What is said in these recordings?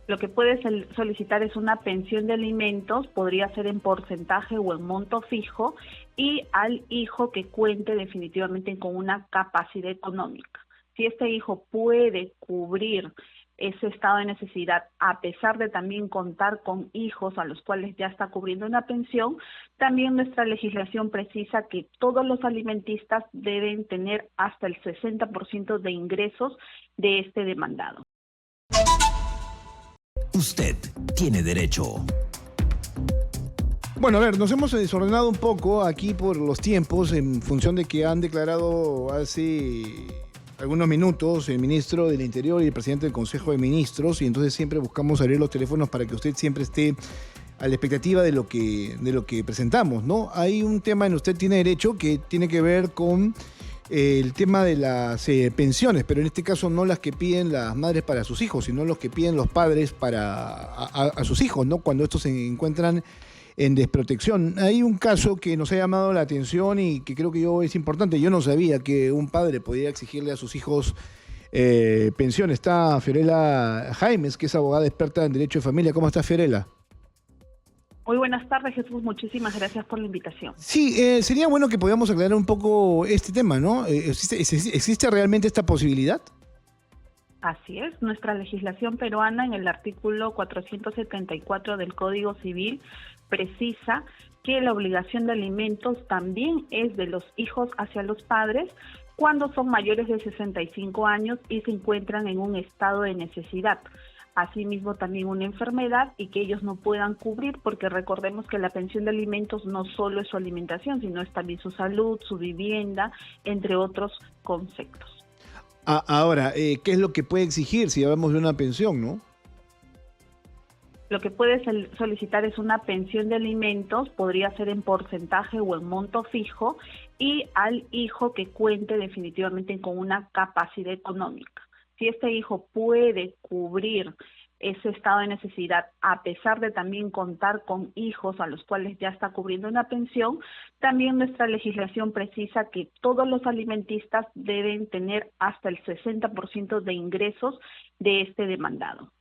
Lo que puede solicitar es una pensión de alimentos, podría ser en porcentaje o en monto fijo, y al hijo que cuente definitivamente con una capacidad económica. Si este hijo puede cubrir ese estado de necesidad, a pesar de también contar con hijos a los cuales ya está cubriendo una pensión, también nuestra legislación precisa que todos los alimentistas deben tener hasta el 60% de ingresos de este demandado. Usted tiene derecho. Bueno, a ver, nos hemos desordenado un poco aquí por los tiempos en función de que han declarado hace algunos minutos el ministro del Interior y el presidente del Consejo de Ministros, y entonces siempre buscamos abrir los teléfonos para que usted siempre esté a la expectativa de lo que presentamos, ¿no? Hay un tema en Usted Tiene Derecho que tiene que ver con el tema de las pensiones, pero en este caso no las que piden las madres para sus hijos, sino los que piden los padres a sus hijos, ¿no? Cuando estos se encuentran en desprotección. Hay un caso que nos ha llamado la atención y que creo que es importante. Yo no sabía que un padre podía exigirle a sus hijos pensión. Está Fiorella Jaimes, que es abogada experta en Derecho de Familia. ¿Cómo está, Fiorella? Muy buenas tardes, Jesús. Muchísimas gracias por la invitación. Sí, sería bueno que podamos aclarar un poco este tema, ¿no? ¿Existe realmente esta posibilidad? Así es, nuestra legislación peruana en el artículo 474 del Código Civil precisa que la obligación de alimentos también es de los hijos hacia los padres cuando son mayores de 65 años y se encuentran en un estado de necesidad. Asimismo también una enfermedad y que ellos no puedan cubrir, porque recordemos que la pensión de alimentos no solo es su alimentación, sino es también su salud, su vivienda, entre otros conceptos. Ahora, ¿qué es lo que puede exigir si hablamos de una pensión, no? Lo que puede solicitar es una pensión de alimentos, podría ser en porcentaje o en monto fijo, y al hijo que cuente definitivamente con una capacidad económica. Si este hijo puede cubrir ese estado de necesidad, a pesar de también contar con hijos a los cuales ya está cubriendo una pensión, también nuestra legislación precisa que todos los alimentistas deben tener hasta el 60% de ingresos de este demandado.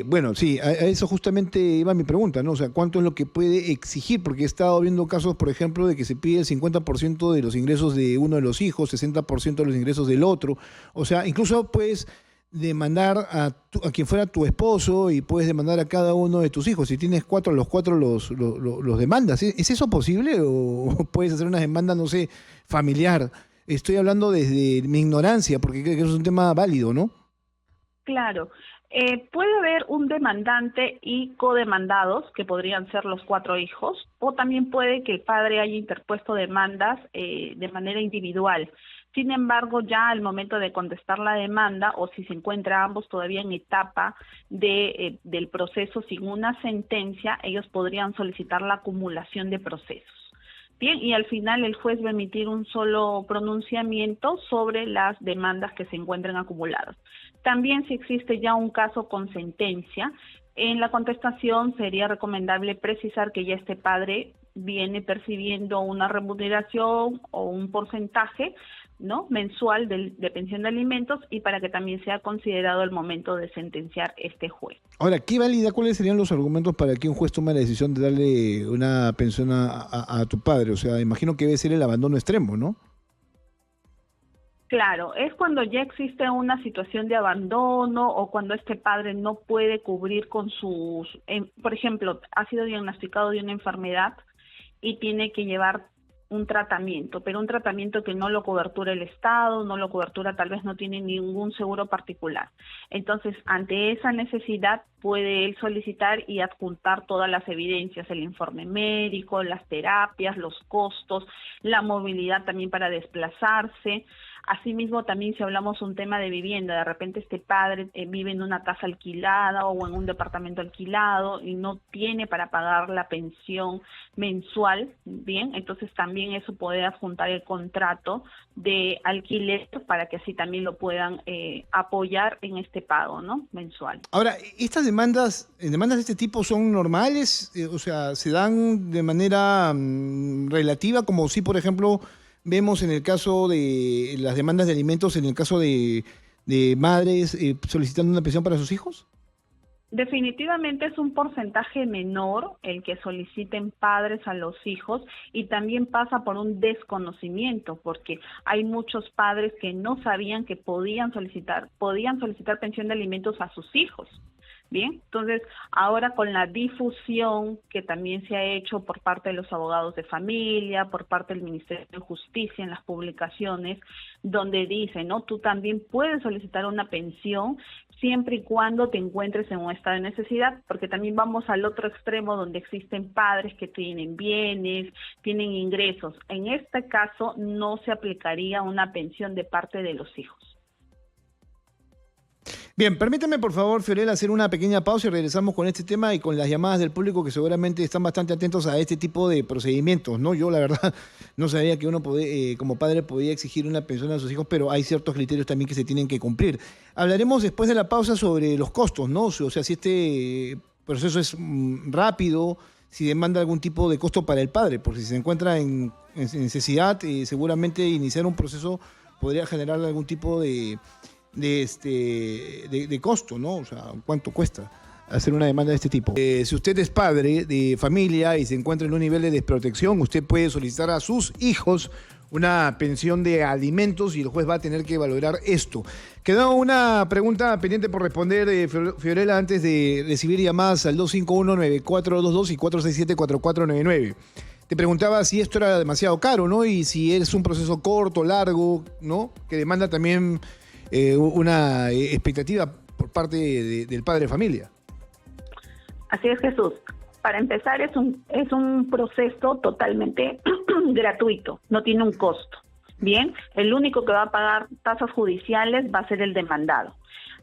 Bueno, sí, a eso justamente iba mi pregunta, ¿no? O sea, ¿cuánto es lo que puede exigir? Porque he estado viendo casos, por ejemplo, de que se pide el 50% de los ingresos de uno de los hijos, 60% de los ingresos del otro. O sea, incluso puedes demandar a quien fuera tu esposo y puedes demandar a cada uno de tus hijos. Si tienes cuatro, los cuatro los demandas. ¿Es eso posible? ¿O puedes hacer una demanda, no sé, familiar? Estoy hablando desde mi ignorancia, porque creo que eso es un tema válido, ¿no? Claro. Puede haber un demandante y codemandados, que podrían ser los 4 hijos, o también puede que el padre haya interpuesto demandas de manera individual. Sin embargo, ya al momento de contestar la demanda, o si se encuentra ambos todavía en etapa del proceso sin una sentencia, ellos podrían solicitar la acumulación de procesos. Bien, y al final el juez va a emitir un solo pronunciamiento sobre las demandas que se encuentren acumuladas. También si existe ya un caso con sentencia, en la contestación sería recomendable precisar que ya este padre viene percibiendo una remuneración o un porcentaje, ¿no?, mensual de pensión de alimentos, y para que también sea considerado el momento de sentenciar este juez. Ahora, ¿qué valida? ¿Cuáles serían los argumentos para que un juez tome la decisión de darle una pensión a tu padre? O sea, imagino que debe ser el abandono extremo, ¿no? Claro, es cuando ya existe una situación de abandono o cuando este padre no puede cubrir con sus, por ejemplo, ha sido diagnosticado de una enfermedad y tiene que llevar un tratamiento, pero un tratamiento que no lo cobertura el Estado, no lo cobertura, tal vez no tiene ningún seguro particular. Entonces, ante esa necesidad puede él solicitar y adjuntar todas las evidencias, el informe médico, las terapias, los costos, la movilidad también para desplazarse. Asimismo, también si hablamos un tema de vivienda, de repente este padre vive en una casa alquilada o en un departamento alquilado y no tiene para pagar la pensión mensual, bien, entonces también eso puede adjuntar el contrato de alquiler para que así también lo puedan apoyar en este pago, ¿no?, mensual. Ahora, ¿estas demandas de este tipo son normales? O sea, ¿se dan de manera relativa, como si, por ejemplo, vemos en el caso de las demandas de alimentos, en el caso de madres solicitando una pensión para sus hijos? Definitivamente es un porcentaje menor el que soliciten padres a los hijos, y también pasa por un desconocimiento, porque hay muchos padres que no sabían que podían solicitar pensión de alimentos a sus hijos. Bien, entonces ahora con la difusión que también se ha hecho por parte de los abogados de familia, por parte del Ministerio de Justicia en las publicaciones, donde dicen, ¿no? Tú también puedes solicitar una pensión siempre y cuando te encuentres en un estado de necesidad, porque también vamos al otro extremo donde existen padres que tienen bienes, tienen ingresos. En este caso no se aplicaría una pensión de parte de los hijos. Bien, permítame por favor, Fiorella, hacer una pequeña pausa y regresamos con este tema y con las llamadas del público que seguramente están bastante atentos a este tipo de procedimientos, ¿no? Yo la verdad no sabía que uno como padre podía exigir una pensión a sus hijos, pero hay ciertos criterios también que se tienen que cumplir. Hablaremos después de la pausa sobre los costos, ¿no? O sea, si este proceso es rápido, si demanda algún tipo de costo para el padre, porque si se encuentra en necesidad, seguramente iniciar un proceso podría generar algún tipo de costo, ¿no? O sea, ¿cuánto cuesta hacer una demanda de este tipo? Si usted es padre de familia y se encuentra en un nivel de desprotección, usted puede solicitar a sus hijos una pensión de alimentos y el juez va a tener que valorar esto. Queda una pregunta pendiente por responder, Fiorella, antes de recibir llamadas al 251-9422 y 467-4499. Te preguntaba si esto era demasiado caro, ¿no? Y si es un proceso corto, largo, ¿no? Que demanda también una expectativa por parte del padre de familia. Así es, Jesús. Para empezar, es un proceso totalmente gratuito, no tiene un costo. Bien, el único que va a pagar tasas judiciales va a ser el demandado.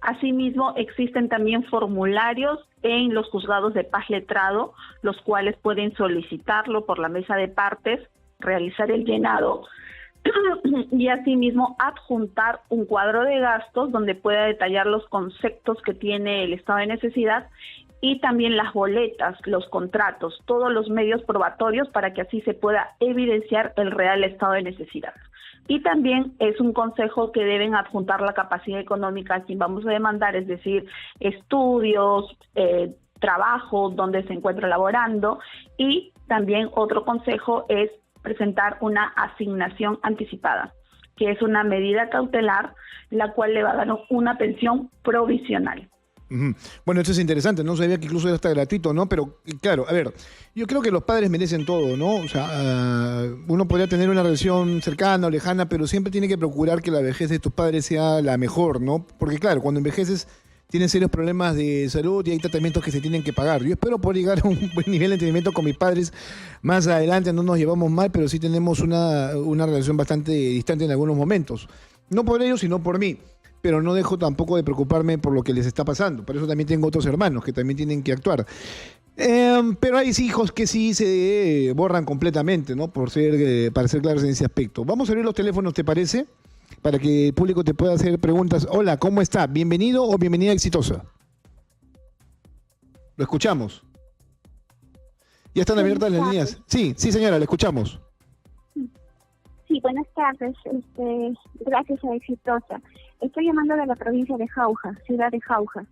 Asimismo, existen también formularios en los juzgados de paz letrado, los cuales pueden solicitarlo por la mesa de partes, realizar el llenado y asimismo adjuntar un cuadro de gastos donde pueda detallar los conceptos que tiene el estado de necesidad y también las boletas, los contratos, todos los medios probatorios para que así se pueda evidenciar el real estado de necesidad. Y también es un consejo que deben adjuntar la capacidad económica a quien vamos a demandar, es decir, estudios, trabajo, donde se encuentra laborando, y también otro consejo es presentar una asignación anticipada, que es una medida cautelar, la cual le va a dar una pensión provisional. Bueno, esto es interesante, no sabía que incluso era hasta gratuito, ¿no? Pero claro, a ver, yo creo que los padres merecen todo, ¿no? O sea, uno podría tener una relación cercana o lejana, pero siempre tiene que procurar que la vejez de tus padres sea la mejor, ¿no? Porque claro, cuando envejeces tienes serios problemas de salud y hay tratamientos que se tienen que pagar. Yo espero poder llegar a un buen nivel de entendimiento con mis padres más adelante, no nos llevamos mal, pero sí tenemos una relación bastante distante en algunos momentos. No por ellos, sino por mí. Pero no dejo tampoco de preocuparme por lo que les está pasando. Por eso también tengo otros hermanos que también tienen que actuar. Pero hay hijos que sí se borran completamente, ¿no? Para ser claros en ese aspecto. Vamos a abrir los teléfonos, ¿te parece? Para que el público te pueda hacer preguntas. Hola, ¿cómo está? ¿Bienvenido o bienvenida exitosa? Lo escuchamos. ¿Ya están abiertas las líneas? Sí, señora, le escuchamos. Sí, buenas tardes. Gracias a Exitosa. Estoy llamando de la provincia de Jauja, ciudad de Jauja.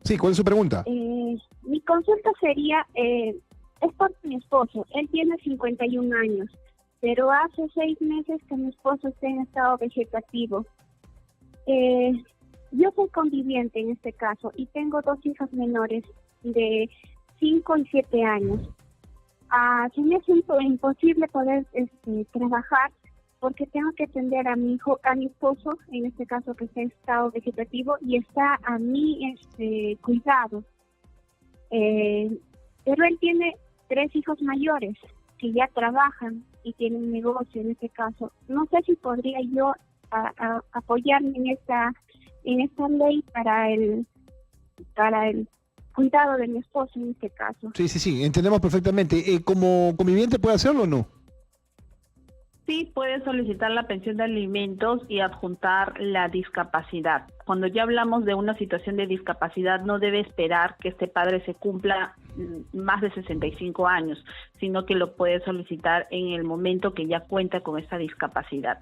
Sí, ¿cuál es su pregunta? Mi consulta sería, es por mi esposo. Él tiene 51 años, pero hace 6 meses que mi esposo está en estado vegetativo. Yo soy conviviente en este caso y tengo 2 hijas menores de 5 y 7 años. Se me hace imposible poder trabajar porque tengo que atender a mi esposo, en este caso que está en estado vegetativo, y está a mi cuidado. Pero él tiene 3 hijos mayores que ya trabajan y tienen un negocio en este caso. No sé si podría yo apoyarme en esta ley para el cuidado de mi esposo en este caso. Sí, entendemos perfectamente. ¿Como conviviente puede hacerlo o no? Sí, puede solicitar la pensión de alimentos y adjuntar la discapacidad. Cuando ya hablamos de una situación de discapacidad, no debe esperar que este padre se cumpla más de 65 años, sino que lo puede solicitar en el momento que ya cuenta con esta discapacidad.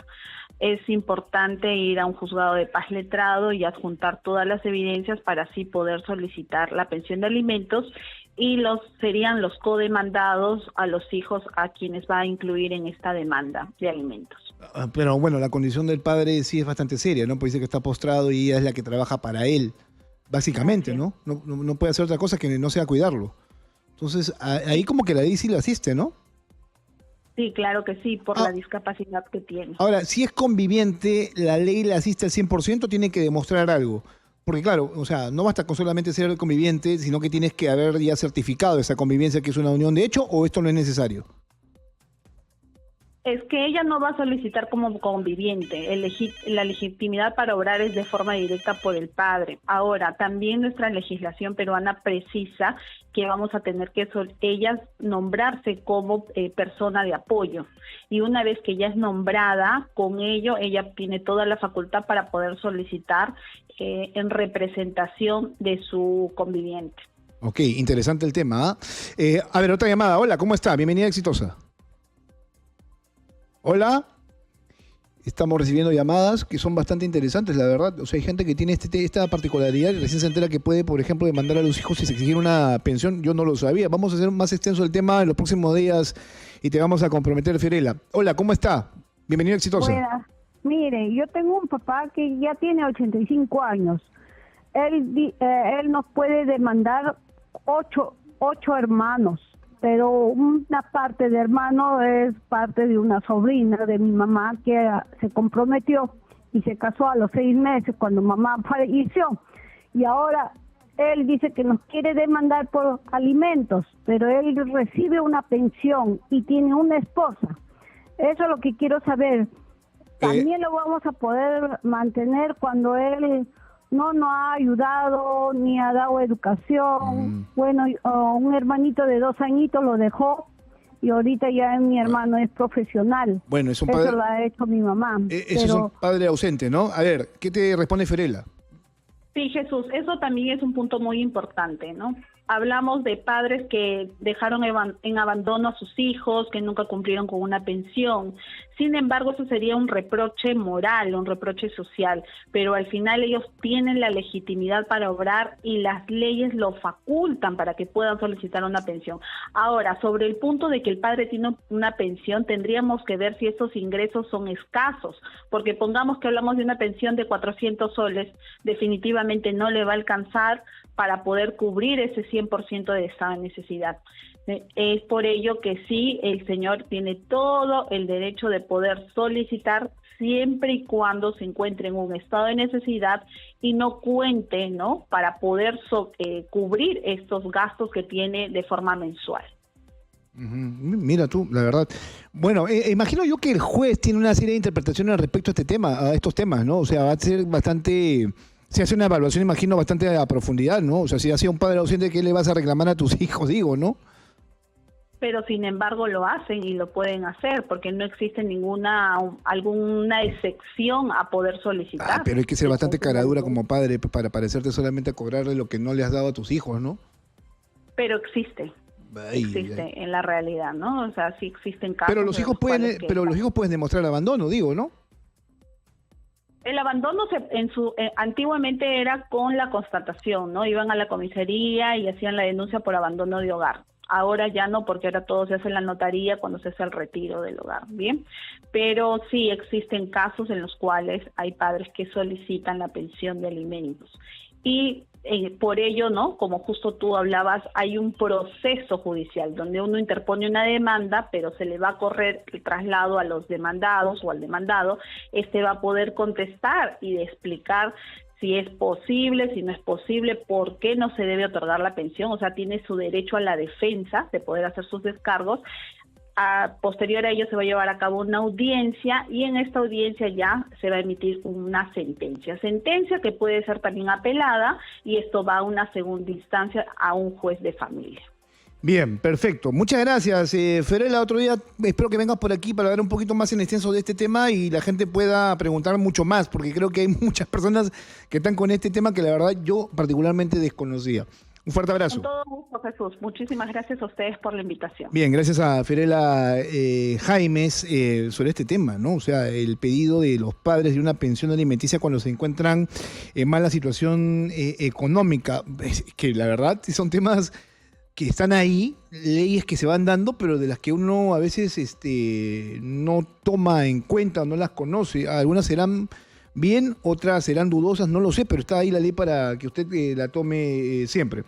Es importante ir a un juzgado de paz letrado y adjuntar todas las evidencias para así poder solicitar la pensión de alimentos, y serían los codemandados a los hijos a quienes va a incluir en esta demanda de alimentos. Pero bueno, la condición del padre sí es bastante seria, ¿no? Pues dice que está postrado y ella es la que trabaja para él, básicamente, ¿no? No puede hacer otra cosa que no sea cuidarlo. Entonces, ahí como que la ley sí lo asiste, ¿no? Sí, claro que sí, por la discapacidad que tiene. Ahora, si es conviviente, ¿la ley le asiste al 100%? Tiene que demostrar algo. Porque claro, o sea, no basta con solamente ser conviviente, sino que tienes que haber ya certificado esa convivencia que es una unión de hecho, ¿o esto no es necesario? Es que ella no va a solicitar como conviviente. La legitimidad para obrar es de forma directa por el padre. Ahora, también nuestra legislación peruana precisa que vamos a tener que ella nombrarse como persona de apoyo. Y una vez que ya es nombrada, con ello ella tiene toda la facultad para poder solicitar en representación de su conviviente. Ok, interesante el tema. A ver, otra llamada. Hola, ¿cómo está? Bienvenida, Exitosa. Hola. Estamos recibiendo llamadas que son bastante interesantes, la verdad. O sea, hay gente que tiene esta particularidad y recién se entera que puede, por ejemplo, demandar a los hijos si se exigir una pensión. Yo no lo sabía. Vamos a hacer más extenso el tema en los próximos días y te vamos a comprometer, Fiorella. Hola, ¿cómo está? Bienvenido, Exitosa. Buenas. Mire, yo tengo un papá que ya tiene 85 años. Él nos puede demandar ocho hermanos, pero una parte de hermano es parte de una sobrina de mi mamá que se comprometió y se casó a los 6 meses cuando mamá falleció. Y ahora él dice que nos quiere demandar por alimentos, pero él recibe una pensión y tiene una esposa. Eso es lo que quiero saber. También lo vamos a poder mantener cuando él no nos ha ayudado ni ha dado educación. Bueno, un hermanito de 2 añitos lo dejó y ahorita ya mi hermano es profesional. Bueno, es un padre, eso lo ha hecho mi mamá. Eso es un padre ausente, ¿no? A ver, ¿qué te responde Fiorella? Sí, Jesús, eso también es un punto muy importante, ¿no? Hablamos de padres que dejaron en abandono a sus hijos, que nunca cumplieron con una pensión. Sin embargo, eso sería un reproche moral, un reproche social, pero al final ellos tienen la legitimidad para obrar y las leyes lo facultan para que puedan solicitar una pensión. Ahora, sobre el punto de que el padre tiene una pensión, tendríamos que ver si esos ingresos son escasos, porque pongamos que hablamos de una pensión de 400 soles, definitivamente no le va a alcanzar para poder cubrir ese 100% de esa necesidad. Es por ello que sí, el señor tiene todo el derecho de poder solicitar siempre y cuando se encuentre en un estado de necesidad y no cuente, ¿no?, para poder cubrir estos gastos que tiene de forma mensual. Mira tú, la verdad. Bueno, imagino yo que el juez tiene una serie de interpretaciones respecto a este tema, a estos temas, ¿no? O sea, va a ser bastante... Se hace una evaluación, imagino, bastante a profundidad, ¿no? O sea, si ha sido un padre ausente, ¿qué le vas a reclamar a tus hijos, digo, no? Pero sin embargo lo hacen y lo pueden hacer porque no existe alguna excepción a poder solicitar. Pero hay que ser bastante caradura como padre para parecerte solamente a cobrarle lo que no le has dado a tus hijos, ¿no? Pero existe en la realidad, ¿no? O sea, sí existen casos. Pero los hijos pueden demostrar abandono, digo, ¿no? El abandono antiguamente era con la constatación, ¿no? Iban a la comisaría y hacían la denuncia por abandono de hogar. Ahora ya no, porque ahora todo se hace en la notaría cuando se hace el retiro del hogar, ¿bien? Pero sí existen casos en los cuales hay padres que solicitan la pensión de alimentos. Y por ello, ¿no?, como justo tú hablabas, hay un proceso judicial donde uno interpone una demanda, pero se le va a correr el traslado a los demandados o al demandado. Este va a poder contestar y explicar si es posible, si no es posible, por qué no se debe otorgar la pensión. O sea, tiene su derecho a la defensa de poder hacer sus descargos. Posterior a ello se va a llevar a cabo una audiencia y en esta audiencia ya se va a emitir una sentencia que puede ser también apelada y esto va a una segunda instancia a un juez de familia. Bien, perfecto. Muchas gracias, Fiorella. Otro día espero que vengas por aquí para ver un poquito más en extenso de este tema y la gente pueda preguntar mucho más, porque creo que hay muchas personas que están con este tema que la verdad yo particularmente desconocía. Un fuerte abrazo. Con todo gusto, Jesús. Muchísimas gracias a ustedes por la invitación. Bien, gracias a Fiorella Jaimes sobre este tema, ¿no? O sea, el pedido de los padres de una pensión alimenticia cuando se encuentran en mala situación económica, que la verdad son temas que están ahí, leyes que se van dando, pero de las que uno a veces no toma en cuenta, no las conoce. Algunas serán bien, otras serán dudosas, no lo sé, pero está ahí la ley para que usted la tome siempre.